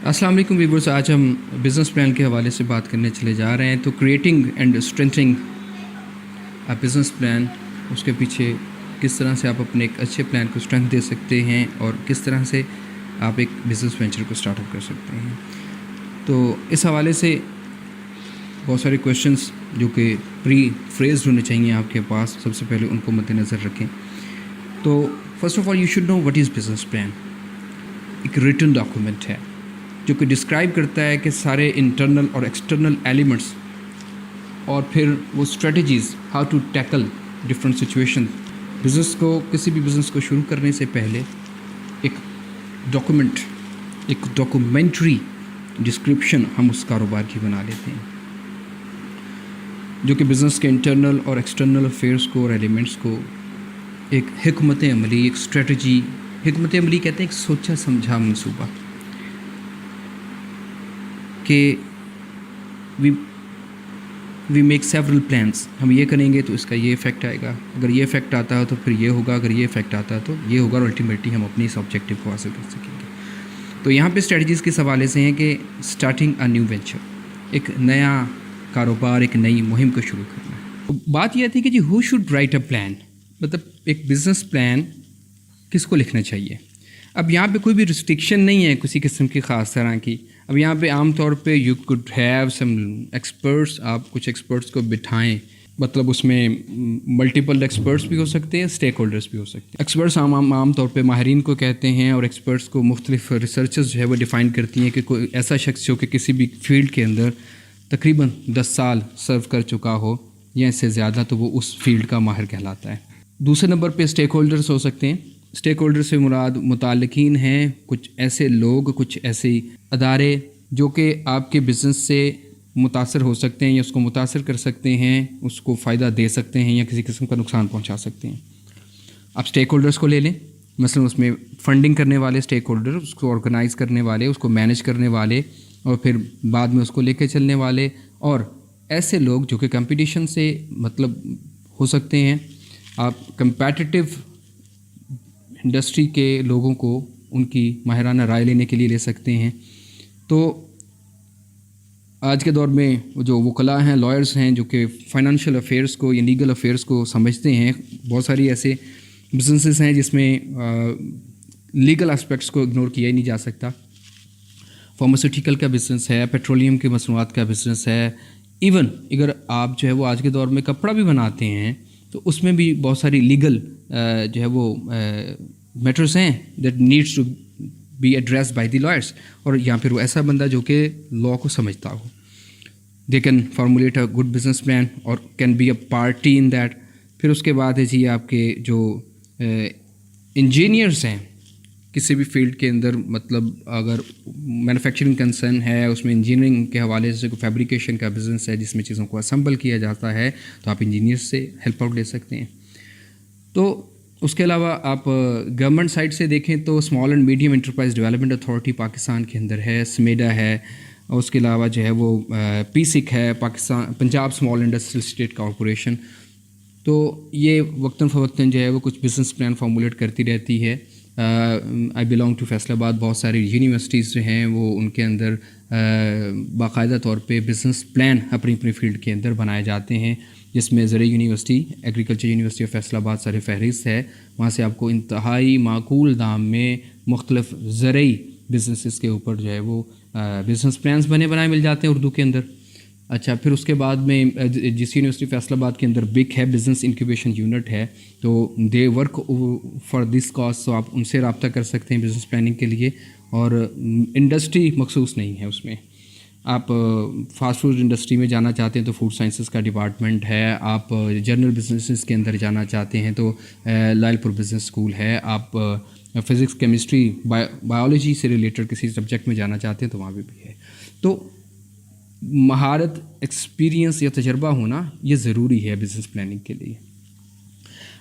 अस्सलाम वालेकुम व्यूअर्स। आज हम बिज़नेस प्लान के हवाले से बात करने चले जा रहे हैं। तो creating and strengthening a business plan, उसके पीछे किस तरह से आप अपने एक अच्छे प्लान को स्ट्रेंथ दे सकते हैं और किस तरह से आप एक बिज़नेस वेंचर को स्टार्टअप कर सकते हैं। तो इस हवाले से बहुत सारे क्वेश्चंस जो कि प्री फ्रेज्ड होने चाहिए आपके पास, सबसे पहले उनको मद्देनज़र रखें। तो first of all you should know what is business plan. एक रिटन डॉक्यूमेंट है जो कि डिस्क्राइब करता है कि सारे इंटरनल और एक्सटर्नल एलिमेंट्स और फिर वो strategies how to tackle different situation. Business को, किसी भी बिज़नेस को शुरू करने से पहले एक डॉक्यूमेंट, एक डॉक्यूमेंट्री डिस्क्रिप्शन हम उस कारोबार की बना लेते हैं, जो कि बिज़नेस के इंटरनल और एक्सटर्नल अफेयर्स को और एलिमेंट्स को एक हिकमत अमली, एक स्ट्रेटजी, हिकमत अमली कहते हैं एक सोचा समझा मंसूबा कि वी मेक सेवरल प्लान्स। हम ये करेंगे तो इसका ये इफ़ेक्ट आएगा, अगर ये इफ़ेक्ट आता है तो फिर ये होगा, अगर ये इफ़ेक्ट आता है तो ये होगा, और अल्टीमेटली हम अपने इस ऑब्जेक्टिव को हासिल कर सकेंगे। तो यहाँ पे स्ट्रेटजीज़ किस हवाले से हैं कि स्टार्टिंग अ न्यू वेंचर, एक नया कारोबार, एक नई मुहिम को शुरू करना है। तो बात यह थी कि जी who should write a plan, मतलब एक बिज़नेस प्लान किसको लिखना चाहिए। अब यहाँ पे कोई भी रिस्ट्रिक्शन नहीं है किसी किस्म की ख़ास तरह की। अब यहाँ पे आम तौर पे you could have some experts, आप कुछ एक्सपर्ट्स को बिठाएं, मतलब उसमें मल्टीपल एक्सपर्ट्स भी हो सकते हैं, स्टेक होल्डर्स भी हो सकते हैं। एक्सपर्ट्स आम तौर पे माहिरीन को कहते हैं, और एक्सपर्ट्स को मुख्तलिफ रिसर्चर्स जो है वो डिफ़ाइन करती हैं कि कोई ऐसा शख्स जो कि किसी भी फील्ड के अंदर तकरीबन 10 साल सर्व कर चुका हो या इससे ज़्यादा, तो वो उस फील्ड का माहिर कहलाता है। दूसरे नंबर पे स्टेक होल्डर्स हो सकते हैं। स्टेक होल्डर से मुराद मुताल्लिकीन हैं, कुछ ऐसे लोग, कुछ ऐसे अदारे जो कि आपके बिज़नेस से मुतासर हो सकते हैं या उसको मुतासर कर सकते हैं, उसको फ़ायदा दे सकते हैं या किसी किस्म का नुकसान पहुंचा सकते हैं। आप स्टेक होल्डर्स को ले लें, मसलन उसमें फ़ंडिंग करने वाले स्टेक होल्डर, उसको ऑर्गेनाइज़ करने वाले, उसको मैनेज करने वाले और फिर बाद में उसको लेके चलने वाले, और ऐसे लोग जो कि कंपटीशन से मतलब हो सकते हैं। आप कंपेटिटिव इंडस्ट्री के लोगों को उनकी माहिराना राय लेने के लिए ले सकते हैं। तो आज के दौर में जो वकला हैं, लॉयर्स हैं, जो कि फ़ाइनेंशियल अफेयर्स को या लीगल अफेयर्स को समझते हैं, बहुत सारी ऐसे बिजनेसेस हैं जिसमें लीगल एस्पेक्ट्स को इग्नोर किया ही नहीं जा सकता। फार्मास्यूटिकल का बिज़नेस है, पेट्रोलियम के मसनूआत का बिज़नेस है, इवन अगर आप जो है वो आज के दौर में कपड़ा भी बनाते हैं तो उसमें भी बहुत सारी लीगल जो है वो मैटर्स हैं that needs to be addressed by the lawyers, और या फिर वो ऐसा बंदा जो कि लॉ को समझता हो, they can formulate a good business plan और can be a party in that. फिर उसके बाद है जी आपके जो इंजीनियर्स हैं किसी भी फील्ड के अंदर, मतलब अगर मैन्युफैक्चरिंग कंसर्न है, उसमें इंजीनियरिंग के हवाले से कोई फैब्रिकेशन का बिज़नेस है जिसमें चीज़ों को असम्बल किया जाता है, तो आप इंजीनियर्स से हेल्प आउट ले सकते हैं। तो उसके अलावा आप गवर्नमेंट साइड से देखें तो small and medium enterprise development authority Pakistan के अंदर है, स्मेडा है, और उसके अलावा जो है वो पीसिक है, Pakistan Punjab small industrial state corporation. तो ये वक्तन फ़वक्तन जो है वो कुछ बिज़नेस प्लान फार्मूलेट करती रहती है। आई बिलोंग टू फैसलाबाद, बहुत सारी यूनिवर्सिटीज़ जो हैं वो उनके अंदर बाकायदा तौर पे बिज़नेस प्लान अपनी अपनी फील्ड के अंदर बनाए जाते हैं, जिसमें ज़रई university, agriculture university of Faisalabad सर फहरिस्त है। वहाँ से आपको इंतहाई माकूल दाम में मुख्तलिफ ज़रई बिज़नेस के ऊपर जो है वो बिज़नेस प्लान्स बने बनाए मिल जाते हैं उर्दू के अंदर। अच्छा, फिर उसके बाद में जिस यूनिवर्सिटी फैसलाबाद के अंदर बिग है बिज़नेस इंक्यूबेशन यूनिट है, तो they work for this cause, तो आप उनसे रब्ता कर सकते हैं बिज़नेस प्लानिंग के लिए। और इंडस्ट्री मखसूस नहीं है उसमें। आप फास्ट फूड इंडस्ट्री में जाना चाहते हैं तो फूड साइंसेस का डिपार्टमेंट है, आप जनरल बिजनेसेस के अंदर जाना चाहते हैं तो लायलपुर बिज़नेस स्कूल है, आप फिज़िक्स केमिस्ट्री बायोलॉजी से रिलेटेड किसी सब्जेक्ट में जाना चाहते हैं तो वहाँ भी है। तो महारत, एक्सपीरियंस या तजर्बा होना ये ज़रूरी है बिज़नेस प्लानिंग के लिए।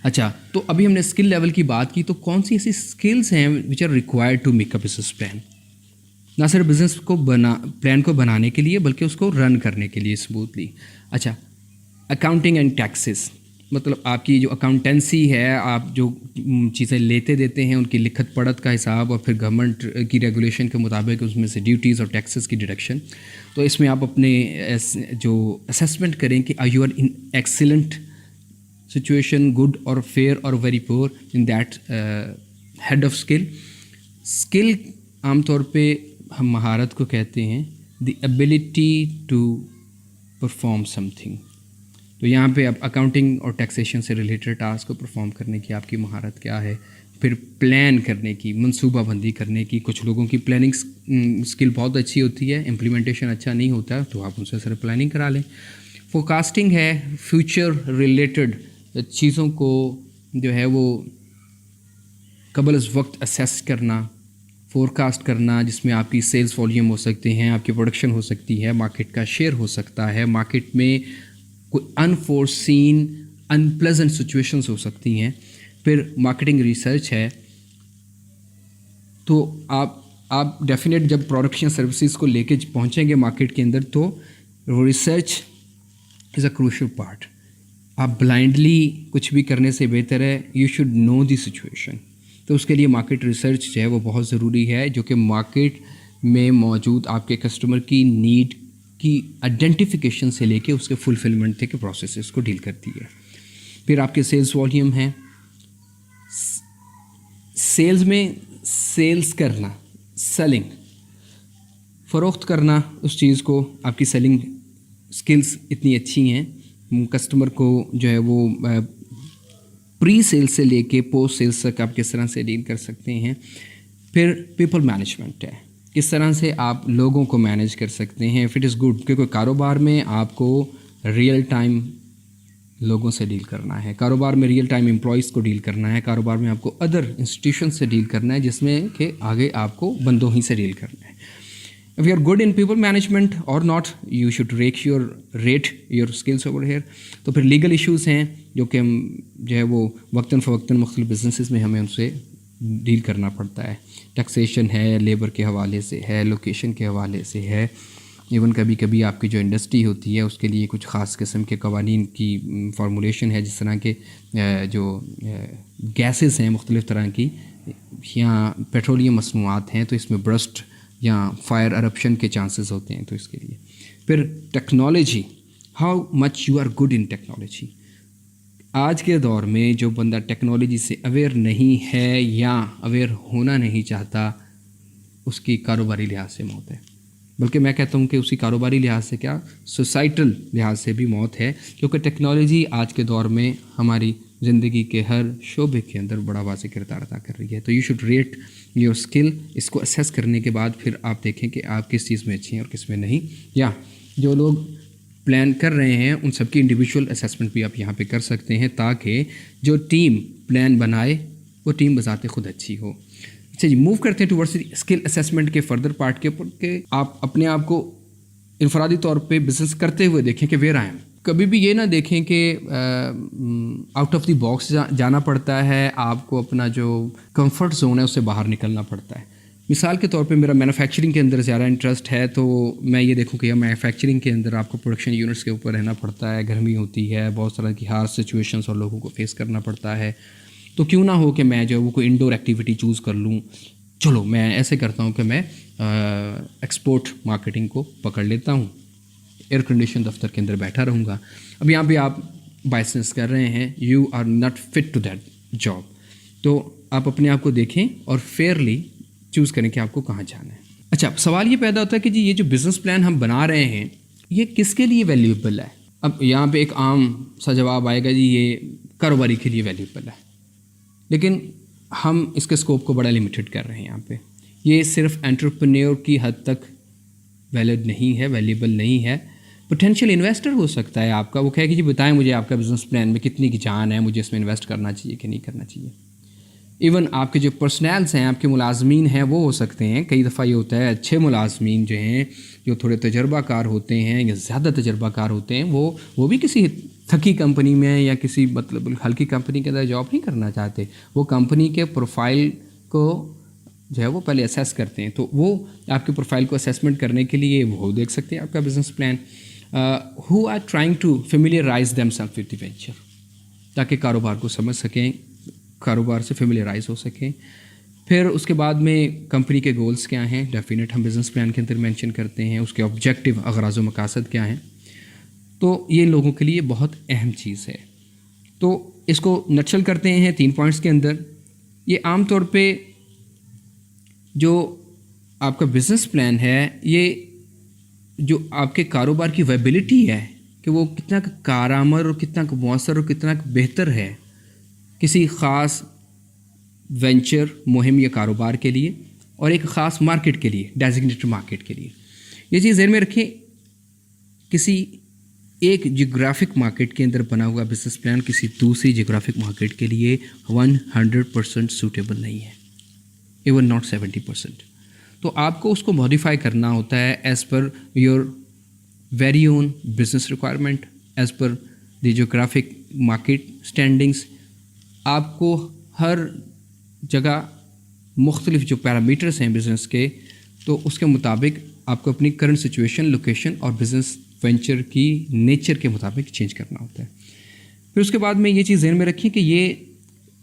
अच्छा, तो अभी हमने स्किल लेवल की बात की, तो कौन सी ऐसी स्किल्स हैं which are required to make a business plan. ना सिर्फ बिज़नेस को प्लान को बनाने के लिए बल्कि उसको रन करने के लिए स्मूथली। अच्छा, अकाउंटिंग एंड टैक्सेस, मतलब आपकी जो अकाउंटेंसी है, आप जो चीज़ें लेते देते हैं उनकी लिखत पढ़त का हिसाब, और फिर गवर्नमेंट की रेगुलेशन के मुताबिक उसमें से ड्यूटीज़ और टैक्सेस की डिडक्शन। तो इसमें आप अपने जो असेसमेंट करें कि are you are in excellent situation, good और फेयर और very poor in that head of skill. Skill आमतौर पे हम महारत को कहते हैं, the ability to perform something. तो यहाँ पे अब अकाउंटिंग और टैक्सेशन से रिलेटेड टास्क को परफॉर्म करने की आपकी महारत क्या है। फिर प्लान करने की, मनसूबाबंदी करने की। कुछ लोगों की प्लानिंग स्किल बहुत अच्छी होती है, इम्प्लीमेंटेशन अच्छा नहीं होता, तो आप उनसे सिर्फ प्लानिंग करा लें। फोरकास्टिंग है, फ्यूचर रिलेटेड चीज़ों को जो है वो कबल इस वक्त असेस करना, फोरकास्ट करना, जिसमें आपकी सेल्स वॉल्यूम हो सकते हैं, आपकी प्रोडक्शन हो सकती है, मार्केट का शेयर हो सकता है, मार्केट में कोई अनफोर्सीन अनप्लेजेंट सिचुएशंस हो सकती हैं। फिर मार्केटिंग रिसर्च है। तो आप डेफिनेट जब प्रोडक्ट्स या सर्विसेज को लेके पहुंचेंगे मार्केट के अंदर, तो research is a crucial part. आप ब्लाइंडली कुछ भी करने से बेहतर है you should know the situation. तो उसके लिए मार्केट रिसर्च जो है वो बहुत ज़रूरी है, जो कि मार्केट में मौजूद आपके कस्टमर की नीड की आइडेंटिफिकेशन से लेके उसके फुलफिलमेंट तक के प्रोसेसेस को डील करती है। फिर आपके सेल्स वॉल्यूम हैं। सेल्स में सेल्स करना, सेलिंग, फ़रोख्त करना उस चीज़ को, आपकी सेलिंग स्किल्स इतनी अच्छी हैं, कस्टमर को जो है वो प्री सेल्स से लेके पोस्ट सेल्स तक आप किस तरह से डील कर सकते हैं। फिर पीपल मैनेजमेंट है, किस तरह से आप लोगों को मैनेज कर सकते हैं। इफ़ इट इज़ गुड, क्योंकि कारोबार में आपको रियल टाइम लोगों से डील करना है, कारोबार में रियल टाइम एम्प्लॉयज़ को डील करना है, कारोबार में आपको अदर इंस्टीट्यूशन से डील करना है, जिसमें कि आगे आपको बंदों ही से डील करना है। If you are good in people management or not, you should rate your skills over here. तो फिर लीगल इश्यूज़ हैं जो कि हम जो है वो वक्तन फ़वक्तन मुख्तलिफ बिजनेसेस में हमें उनसे डील करना पड़ता है। टैक्सेशन है, लेबर के हवाले से है, लोकेशन के हवाले से है, इवन कभी कभी आपकी जो इंडस्ट्री होती है उसके लिए कुछ ख़ास किस्म के कवानीन की फार्मूलेशन है, जिस तरह के जो गैसेस हैं मुख्तलिफ़ तरह की, या पेट्रोलियम मसनूआत हैं, तो इसमें ब्रस्ट या फायर अरप्शन के चांसेस होते हैं, तो इसके लिए। फिर technology, how much you are good in technology. आज के दौर में जो बंदा टेक्नोलॉजी से अवेयर नहीं है या अवेयर होना नहीं चाहता, उसकी कारोबारी लिहाज से मौत है। बल्कि मैं कहता हूँ कि उसी कारोबारी लिहाज से क्या, सोसाइटल लिहाज से भी मौत है, क्योंकि टेक्नोलॉजी आज के दौर में हमारी ज़िंदगी के हर शोबे के अंदर बड़ा वाज़ेह किरदार अदा कर रही है। तो you should rate your skill. इसको असेस करने के बाद फिर आप देखें कि आप किस चीज़ में अच्छी हैं और किस में नहीं। या जो लोग प्लान कर रहे हैं उन सबकी इंडिविजुअल असेसमेंट भी आप यहाँ पे कर सकते हैं, ताकि जो टीम प्लान बनाए वो टीम बजाते खुद अच्छी हो। अच्छा जी, मूव करते हैं टुवर्ड्स स्किल असेसमेंट के फर्दर पार्ट के ऊपर, कि आप अपने आप को इनफरादी तौर पे बिज़नेस करते हुए देखें कि वेयर आई एम। कभी भी ये ना देखें कि आउट ऑफ द बॉक्स जाना पड़ता है, आपको अपना जो कंफर्ट जोन है उससे बाहर निकलना पड़ता है। मिसाल के तौर पे मेरा मैन्युफैक्चरिंग के अंदर ज़्यादा इंटरेस्ट है, तो मैं ये देखूं कि मैन्युफैक्चरिंग के अंदर आपको प्रोडक्शन यूनिट्स के ऊपर रहना पड़ता है, गर्मी होती है, बहुत तरह की हार्श सिचुएशंस और लोगों को फेस करना पड़ता है। तो क्यों ना हो कि मैं जो वो कोई इंडोर एक्टिविटी चूज़ कर लूँ। चलो मैं ऐसे करता हूँ कि मैं एक्सपोर्ट मार्केटिंग को पकड़ लेता हूँ, एयर कंडीशन दफ्तर के अंदर बैठा रहूँगा। अब यहाँ पे आप बाइसेंस कर रहे हैं, you are not fit to that job. तो आप अपने आप को देखें और फेयरली चूज़ करें कि आपको कहाँ जाना है। अच्छा, सवाल ये पैदा होता है कि जी ये जो बिज़नेस प्लान हम बना रहे हैं ये किसके लिए वैल्यूएबल है। अब यहाँ पे एक आम सा जवाब आएगा, जी ये कारोबारी के लिए वैल्यूएबल है, लेकिन हम इसके स्कोप को बड़ा लिमिटेड कर रहे हैं। यहाँ पे ये सिर्फ एंटरप्रेन्योर की हद तक वैलिड नहीं है, वैल्यूएबल नहीं है। पोटेंशियल इन्वेस्टर हो सकता है आपका, वो कहे कि जी बताएं मुझे आपका बिज़नेस प्लान में कितनी की जान है, मुझे इसमें इन्वेस्ट करना चाहिए कि नहीं करना चाहिए। इवन आपके जो पर्सनल्स हैं, आपके मुलाजमीन हैं, वो हो सकते हैं। कई दफ़ा ये होता है अच्छे मुलाजमीन जो हैं, जो थोड़े तजर्बाकार होते हैं या ज़्यादा तजर्बाकार होते हैं, वो भी किसी थकी कंपनी में या किसी मतलब हल्की कंपनी के अंदर जॉब नहीं करना चाहते। वो कंपनी के प्रोफाइल को जो है वो पहले असेस करते हैं। तो वो आपके प्रोफाइल को असेसमेंट करने के लिए वो देख सकते हैं आपका business plan. Who are trying to familiarise themself with the venture. ताकि कारोबार को समझ सकें, कारोबार से फेमिलियराइज हो सकें। फिर उसके बाद में कंपनी के गोल्स क्या हैं, डेफिनेट हम बिज़नेस प्लान के अंदर मेंशन करते हैं, उसके ऑब्जेक्टिव, अगराज़ व मकासद क्या हैं। तो ये लोगों के लिए बहुत अहम चीज़ है। तो इसको नटशल करते हैं 3 पॉइंट्स के अंदर। ये आम तौर पे जो आपका बिज़नेस प्लान है, ये जो आपके कारोबार की वायबिलिटी है कि वो कितना कारआमद और कितना मौसर और कितना बेहतर है किसी ख़ास वेंचर, मुहिम या कारोबार के लिए और एक ख़ास मार्केट के लिए, डेजिग्नेटेड मार्केट के लिए। ये चीज़ ध्यान में रखें, किसी एक जियोग्राफिक मार्केट के अंदर बना हुआ बिज़नेस प्लान किसी दूसरी जियोग्राफिक मार्केट के लिए 100% सूटेबल नहीं है, इवन नॉट 70%। तो आपको उसको मॉडिफाई करना होता है as per your very own business requirement, as per the geographic market standings. आपको हर जगह मुख्तलिफ जो पैरामीटर्स हैं बिज़नेस के, तो उसके मुताबिक आपको अपनी करंट सिचुएशन, लोकेशन और बिज़नेस वेंचर की नेचर के मुताबिक चेंज करना होता है। फिर उसके बाद में ये चीज़ ध्यान में रखिए कि ये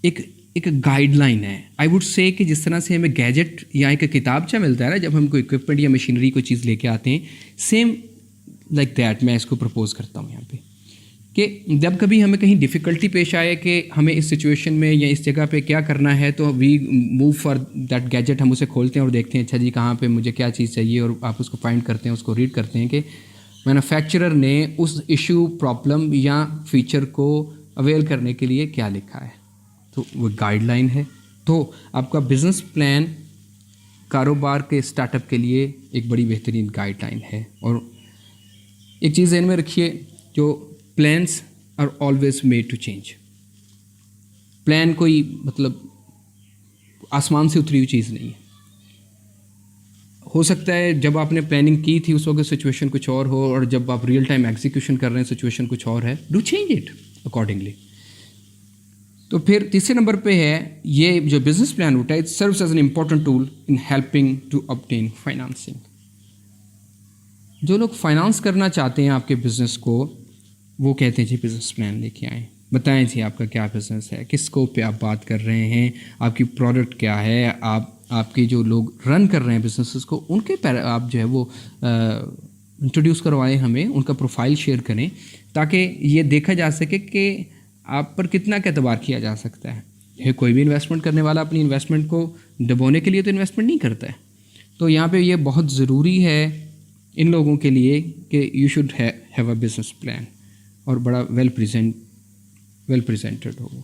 एक गाइडलाइन है। आई वुड से कि जिस तरह से हमें गैजेट या एक किताबचा मिलता है ना जब हम कोई इक्विपमेंट या मशीनरी कोई चीज़ लेके आते हैं, सेम लाइक दैट मैं इसको प्रपोज करता हूँ यहाँ पे कि जब कभी हमें कहीं डिफ़िकल्टी पेश आए कि हमें इस सिचुएशन में या इस जगह पे क्या करना है, तो we move for that gadget. हम उसे खोलते हैं और देखते हैं अच्छा जी कहाँ पे मुझे क्या चीज़ चाहिए, और आप उसको फाइंड करते हैं, उसको रीड करते हैं कि मैन्युफैक्चरर ने उस इशू, प्रॉब्लम या फीचर को अवेल करने के लिए क्या लिखा है। तो वो गाइडलाइन है। तो आपका बिज़नेस प्लान कारोबार के स्टार्टअप के लिए एक बड़ी बेहतरीन गाइडलाइन है। और एक चीज़ ध्यान में रखिए, जो plans are always made to change. Plan कोई मतलब आसमान से उतरी हुई चीज़ नहीं है। हो सकता है जब आपने प्लानिंग की थी उस वक्त सिचुएशन कुछ और हो, और जब आप रियल टाइम एग्जीक्यूशन कर रहे हैं सिचुएशन कुछ और है। Do change it accordingly. तो फिर तीसरे नंबर पे है ये जो बिजनेस प्लान होता है, it serves as an important tool in helping to obtain financing. जो लोग फाइनेंस करना चाहते हैं आपके बिज़नेस को, वो कहते हैं जी बिज़नेस प्लान लेके आएँ, बताएं जी आपका क्या बिज़नेस है, किस स्कोप पे आप बात कर रहे हैं, आपकी प्रोडक्ट क्या है, आपके जो लोग रन कर रहे हैं बिजनेसेस को उनके आप जो है वो इंट्रोड्यूस करवाएं हमें, उनका प्रोफाइल शेयर करें, ताकि ये देखा जा सके कि आप पर कितना का एतबार किया जा सकता है। कोई भी इन्वेस्टमेंट करने वाला अपनी इन्वेस्टमेंट को दबोने के लिए तो इन्वेस्टमेंट नहीं करता है। तो यहाँ पे ये बहुत ज़रूरी है इन लोगों के लिए कि you should have a business plan, और बड़ा वेल प्रेजेंटेड हो।